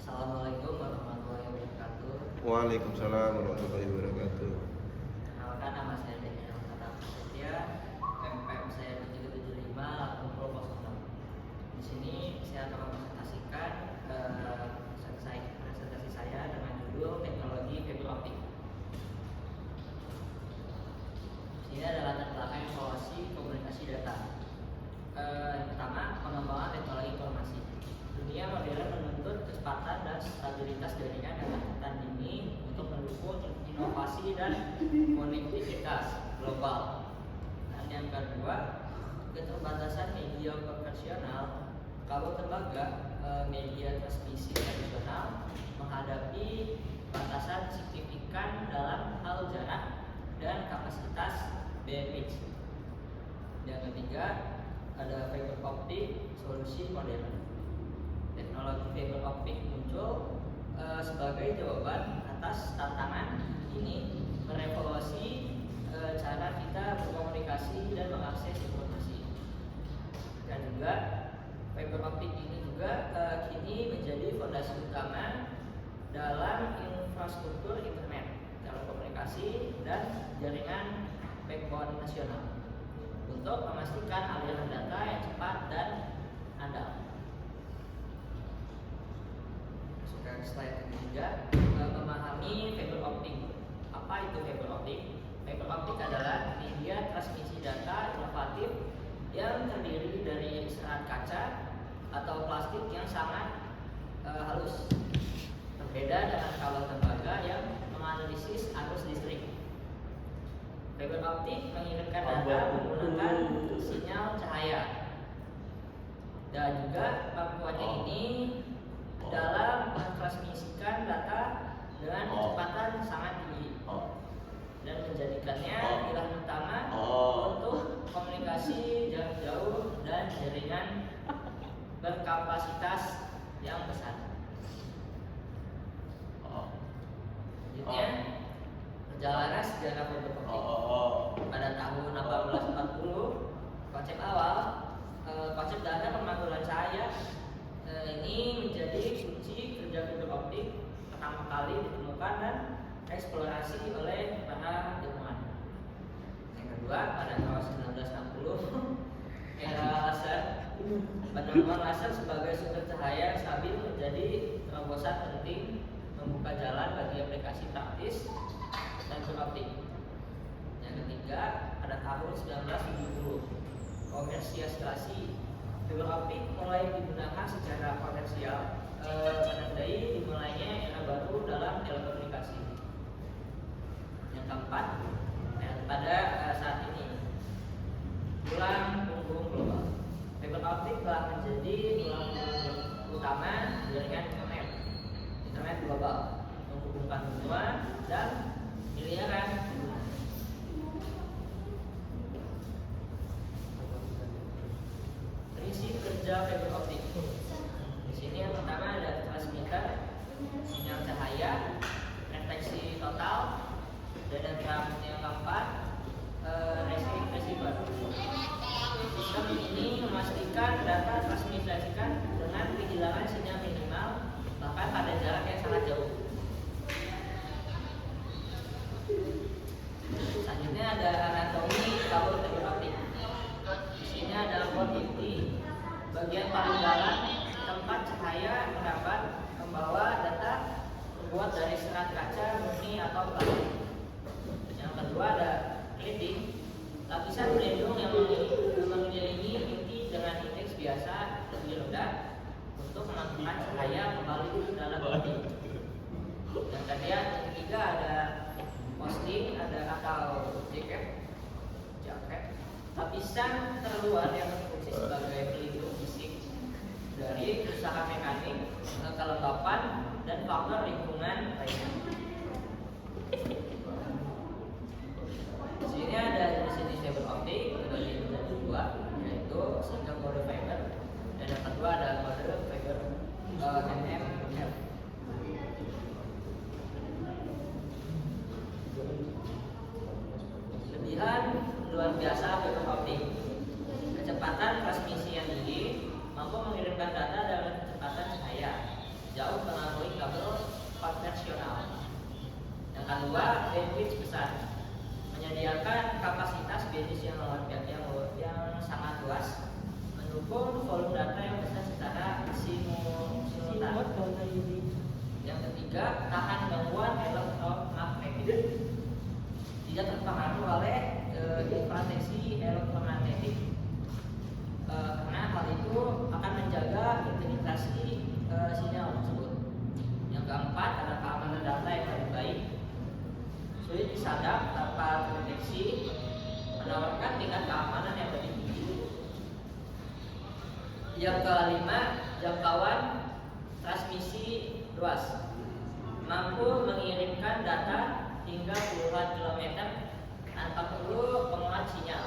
Assalamualaikum warahmatullahi wabarakatuh. Waalaikumsalam warahmatullahi wabarakatuh. Perkenalkan, nama saya Daniel Setia, MPM saya 73758006. Di sini saya akan mempresentasikan presentasi saya dengan judul teknologi fiber optik. Di sini ada latar belakang evaluasi komunikasi data. Yang pertama, pengembangan teknologi informasi. Dunia modern menuntut kecepatan dan stabilitas jaringan yang angkutan dini untuk mendukung inovasi dan konektivitas global. Dan yang kedua, keterbatasan media konvensional. Kabel tembaga, media transmisi tradisional menghadapi batasan signifikan dalam hal jarak dan kapasitas bandwidth. Yang ketiga, ada fiber optik, solusi modern. Teknologi fiber optik muncul sebagai jawaban atas tantangan ini, merevolusi cara kita berkomunikasi dan mengakses informasi. Dan juga fiber optik ini juga kini menjadi fondasi utama dalam infrastruktur internet, telekomunikasi, dan jaringan backbone nasional untuk memastikan aliran data yang cepat dan andal. Slide ketiga, memahami fiber optik. Apa itu fiber optik? Fiber optik adalah media transmisi data inovatif yang terdiri dari serat kaca atau plastik yang sangat halus. Berbeda dengan kabel tembaga yang menganalisis arus listrik. Fiber optik mengirimkan data menggunakan sinyal cahaya. Dan juga kemampuannya ini dalam mentransmisikan data dengan kecepatan sangat tinggi dan menjadikannya pilihan utama untuk komunikasi jarak jauh dan jaringan berkapasitas yang besar. Selanjutnya, perjalanan sejarah fiber optik. Pada tahun 1840, konsep data pemantulan cahaya ini menjadi kunci kerja fiber optik pertama kali ditemukan dan eksplorasi oleh para ilmuwan. Yang kedua, pada tahun 1960, era laser, penemuan laser sebagai sumber cahaya stabil menjadi terobosan penting membuka jalan bagi aplikasi praktis dan fiber optik. Yang ketiga, pada tahun 1970, komersialisasi fiber optik mulai digunakan secara komersial, menandai dimulainya era baru dalam telekomunikasi. Yang keempat, pada saat ini, tulang punggung global. Fiber optik telah menjadi tulang punggung utama jaringan internet global, menghubungkan benua dan miliaran pengguna. Prinsip kerja fiber optik. Di sini yang pertama ada transmitter, sinyal cahaya, refleksi total, dan yang keempat receiver. Sistem ini memastikan data transmisikan dengan kehilangan sinyal minimal bahkan pada jarak yang sangat jauh. Selanjutnya ada anatomi kabel fiber optik. Di sini ada port inti, bagian paling dalam tempat cahaya merambat membawa data terbuat dari serat kaca murni atau plastik. Yang kedua ada cladding, lapisan pelindung yang mengelilingi inti dengan indeks biasa lebih rendah untuk menangkap cahaya kembali ke dalam inti. Yang ketiga ada posting, ada atau jaket. Lapisan terluar yang berfungsi sebagai pelindung fisik dari kerusakan mekanik, kelembapan, dan faktor lingkungan lainnya. Di sini ada jenis fiber optik terbagi menjadi dua, yaitu single mode fiber, dan yang kedua ada mode fiber NMF. Kelebihan luar biasa fiber optik: kecepatan transmisi yang tinggi, mampu mengirimkan data dalam kecepatan cahaya, bandwidth besar, menyediakan kapasitas bandwidth yang sangat luas, mendukung volume data yang besar secara simultan. Yang ketiga, tahan gangguan elektromagnetik, tidak terpengaruh oleh infratensi elektromagnetik, karena hal itu akan menjaga integritas sinyal tersebut. Yang keempat, ada keamanan data yang lebih baik, sulit disadap tanpa terdeteksi, menawarkan tingkat keamanan yang lebih tinggi. Yang kelima, jangkauan transmisi luas, mampu mengirimkan data hingga puluhan kilometer tanpa perlu penguat sinyal,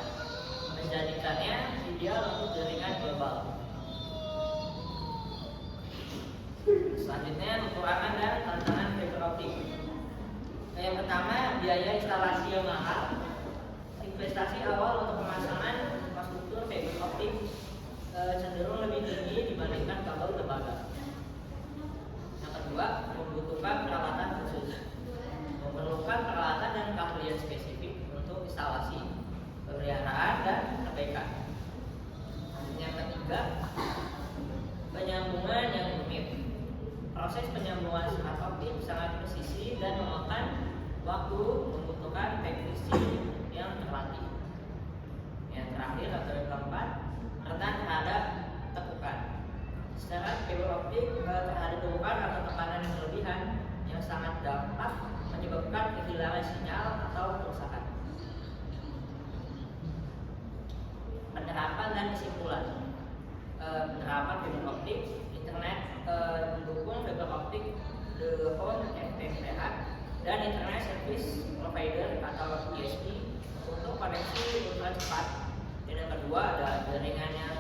menjadikannya ideal untuk jaringan global. Selanjutnya, kekurangan dan tantangan fiber optik. Yang pertama, biaya instalasi yang mahal. Investasi awal untuk pemasangan infrastruktur fiber optik cenderung lebih tinggi dibandingkan kabel lembaga. Yang kedua, membutuhkan peralatan khusus, memerlukan peralatan dan keahlian spesifik untuk instalasi, pemeliharaan, dan perbaikan. Yang ketiga, penyambungan yang rumit. Proses penyambungan serat optik sangat presisi dan memakan waktu, membutuhkan teknisi yang terlatih. Yang terakhir atau yang keempat, rentan terhadap tekukan. Secara fiber optik terhadap tekukan atau tekanan yang berlebihan yang sangat dapat menyebabkan kehilangan sinyal atau kerusakan. Penerapan dan kesimpulan. Penerapan fiber optik, internet mendukung fiber optik the home FTTH dan internet service provider atau ISP untuk koneksi ultra cepat. Dan yang kedua ada jaringan yang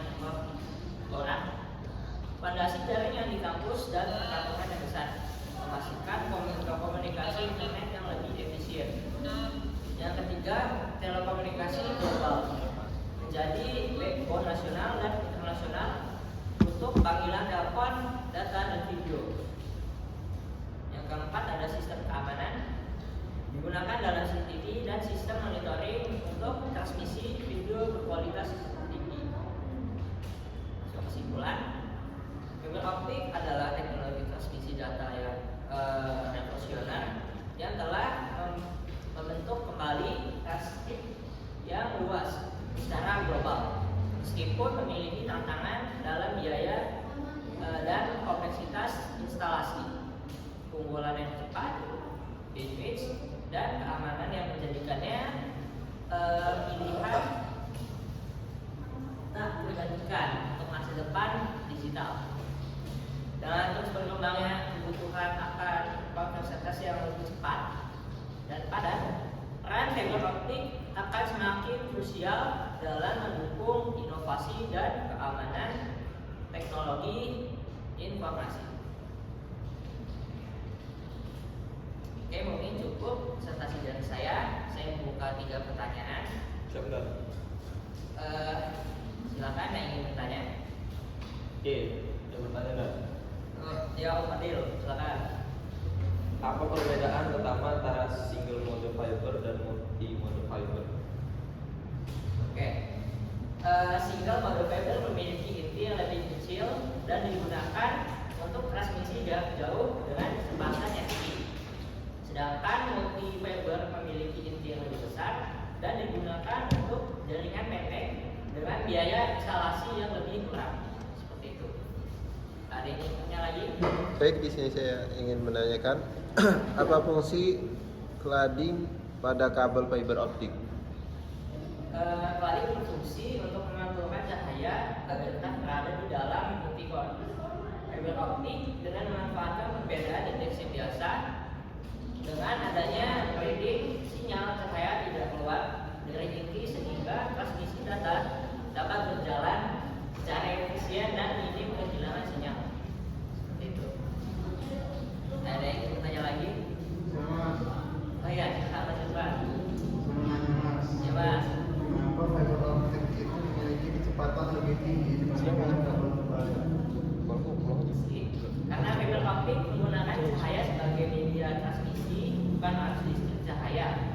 orang, fondasi jaring yang di kampus dan perkampungan yang besar, memastikan komunikasi internet yang lebih efisien. Yang ketiga, telekomunikasi global, menjadi backbone nasional dan internasional untuk panggilan telepon, data, dan video. Yang keempat, ada sistem keamanan, digunakan dalam CCTV dan sistem monitoring untuk transmisi video berkualitas tinggi. So, kesimpulan, fiber optik adalah teknologi transmisi data yang revolusioner yang telah membentuk kembali traffic yang luas secara global, meskipun memiliki tantangan dalam biaya dan kompleksitas instalasi, keunggulan yang cepat, bandwidth, dan keamanan yang menjadikannya pilihan tak tergantikan untuk masa depan digital. Dengan terus berkembangnya kebutuhan akan konektivitas yang lebih cepat dan padat, peran fiber optik akan semakin krusial dalam mendukung inovasi dan keamanan teknologi informasi. Oke, mungkin cukup presentasi dari saya. Saya membuka 3 pertanyaan. Sebentar. Silakan yang ingin bertanya. Oke, ada pertanyaan enggak? Ya, Om Adil, silakan. Apa perbedaan utama antara single mode fiber dan multi mode fiber? Oke. Single mode fiber memiliki inti yang lebih kecil dan digunakan untuk transmisi jarak jauh dengan kecepatan yang tinggi. Sedangkan multi fiber memiliki inti yang lebih besar dan digunakan untuk jaringan pendek dengan biaya instalasi yang lebih murah. Seperti itu. Ada yang ingin tanya lagi? Baik, di sini saya ingin menanyakan apa fungsi cladding pada kabel fiber optik? Cladding berfungsi untuk memantulkan cahaya agar tetap berada di dalam inti core. Fiber optik dengan memanfaatkan perbedaan deteksi biasa dengan adanya cladding, sinyal cahaya tidak keluar dari inti sehingga transmisi data dapat berjalan secara efisien dan minim kehilangan sinyal. Seperti itu. Ada yang ingin bertanya lagi? Oh iya, silakan Mas Irfan. Ya, Mas. Kenapa fiber optik itu memiliki kecepatan lebih tinggi dibandingkan kabel lembaga? Karena fiber optik menggunakan cahaya sebagai media transmisi, bukan arus listrik cahaya. cahaya.